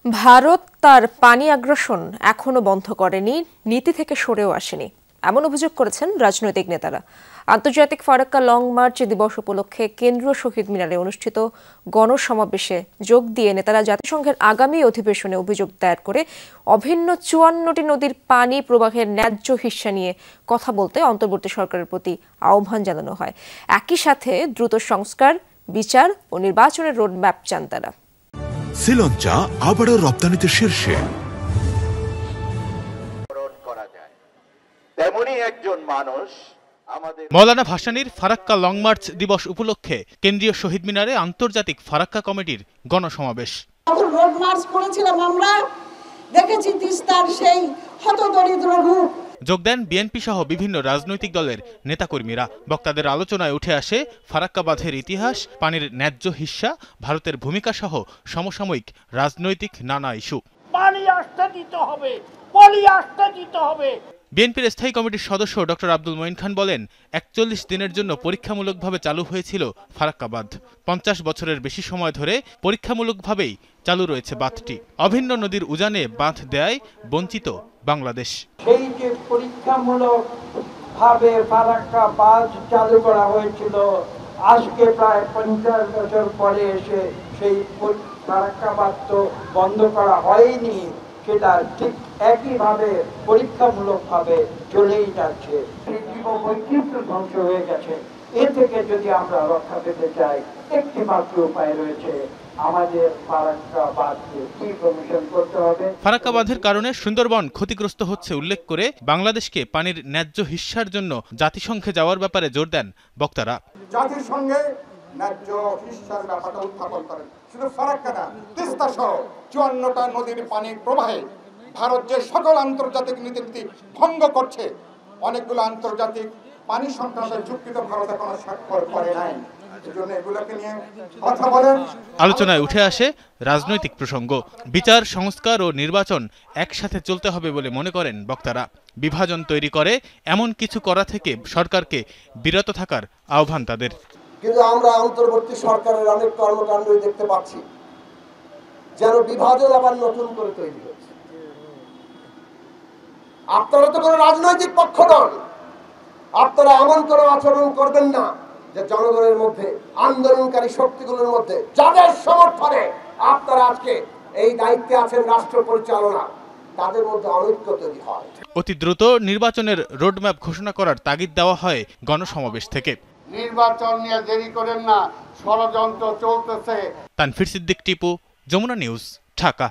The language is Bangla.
ভারত তার পানি আগ্রাসন এখনো বন্ধ করেনি, নীতি থেকে সরেও আসেনি, এমন অভিযোগ করেছেন রাজনৈতিক নেতারা। আন্তর্জাতিক ফারাক্কা লং মার্চ দিবস উপলক্ষে কেন্দ্রীয় শহীদ মিনারে অনুষ্ঠিত গণসমাবেশে যোগ দিয়ে নেতারা জাতিসংঘের আগামী অধিবেশনে অভিযোগ দায়ের করে অভিন্ন ৫৪টি নদীর পানি প্রবাহের ন্যায্য হিস্সা নিয়ে কথা বলতে অন্তর্বর্তী সরকারের প্রতি আহ্বান জানানো হয়। একই সাথে দ্রুত সংস্কার, বিচার ও নির্বাচনের রোডম্যাপ চান তারা। শ্রীলঙ্কা আবারও রপ্তানিতে শীর্ষে। মৌলানা ভাসানীর ফারাক্কা লং মার্চ দিবস উপলক্ষে কেন্দ্রীয় শহীদ মিনারে আন্তর্জাতিক ফারাক্কা কমিটির গণসমাবেশ। রোড মার্চ করেছিলাম, আমরা দেখেছি তিস্তার সেই হতদরিদ্র রূপ। যোগ দেন বিএনপি সহ বিভিন্ন রাজনৈতিক দলের নেতাকর্মীরা। বক্তাদের আলোচনায় উঠে আসে ফারাক্কা বাঁধের ইতিহাস, পানির ন্যায্য হিস্সা, ভারতের ভূমিকা সহ সমসাময়িক রাজনৈতিক নানা ইস্যু। পানি আসতে দিতে হবে, পলি আসতে দিতে হবে। বিএনপির স্থায়ী কমিটির সদস্য ডক্টর আব্দুল মঈন খান বলেন, ৪১ দিনের জন্য পরীক্ষামূলকভাবে চালু হয়েছিল ফারাক্কা বাঁধ। ৫০ বছরের বেশি সময় ধরে পরীক্ষামূলকভাবেই চালু রয়েছে বাঁধটি। অভিন্ন নদীর উজানে বাঁধ দেয় বঞ্চিত বাংলাদেশ। সেই যে পরীক্ষামূলক ভাবে ফারাক্কা বাঁধ চালু করা হয়েছিল, আজকে প্রায় ৫০ বছর পরে এসে সেই ফারাক্কা বাঁধ তো বন্ধ করা হয়নি, সেটা ঠিক একইভাবে পরীক্ষামূলকভাবে চলেই যাচ্ছে। জীববৈচিত্র্য ধ্বংস হয়ে গেছে। এ থেকে যদি আমরা রক্ষা পেতে চাই, একটি মাত্র উপায় রয়েছে, আমাদের ফারাক্কা বাঁধকে রিকমিশন করতে হবে। ফারাক্কা বাঁধের কারণে সুন্দরবন ক্ষতিগ্রস্ত হচ্ছে উল্লেখ করে বাংলাদেশকে পানির ন্যায্য হিস্সার জন্য জাতিসংঘে যাওয়ার ব্যাপারে জোর দেন বক্তারা। জাতিসংঘে ন্যায্য হিস্সার ব্যাপারটা উত্থাপন করেন। শুধু ফারাক্কা না, তিস্তা সহ ৫৪টা নদীর পানির প্রবাহে ভারত যে সকল আন্তর্জাতিক নীতি ভঙ্গ করছে, অনেকগুলো আন্তর্জাতিক পানি সংক্রান্ত চুক্তিতে ভারত এখনো স্বাক্ষর করে নাই। আলোচনায় উঠে আসে রাজনৈতিক প্রসঙ্গ। বিচার, সংস্কার ও নির্বাচন একসাথে চলতে হবে বলে মনে করেন বক্তারা। বিভাজন তৈরি করে এমন কিছু করা থেকে সরকারকে বিরত থাকার আহ্বান তাদের। কিন্তু আমরা অন্তর্বর্তী সরকারের অনেক কর্মকাণ্ডই দেখতে পাচ্ছি যেন বিভাজন আবার নতুন করে তৈরি হচ্ছে। আপনারা তো কোনো রাজনৈতিক পক্ষ নন, আপনারা এমন কোনো আচরণ করবেন না যে জনগণের মধ্যে, আন্দোলনকারী শক্তিগুলোর মধ্যে, যাদের সমর্থনে আপনারা আজকে এই দায়িত্বে আছেন রাষ্ট্র পরিচালনা, তাদের মধ্যে অনৈক্য তৈরি হয়। অতি দ্রুত নির্বাচনের রোডম্যাপ ঘোষণা করার তাগিদ দেওয়া হয় গণসমাবেশ থেকে। নির্বাচন নিয়ে দেরি করেন না, ষড়যন্ত্র চলতেছে। তানফির সিদ্দিক, টিপু, যমুনা নিউজ, ঢাকা।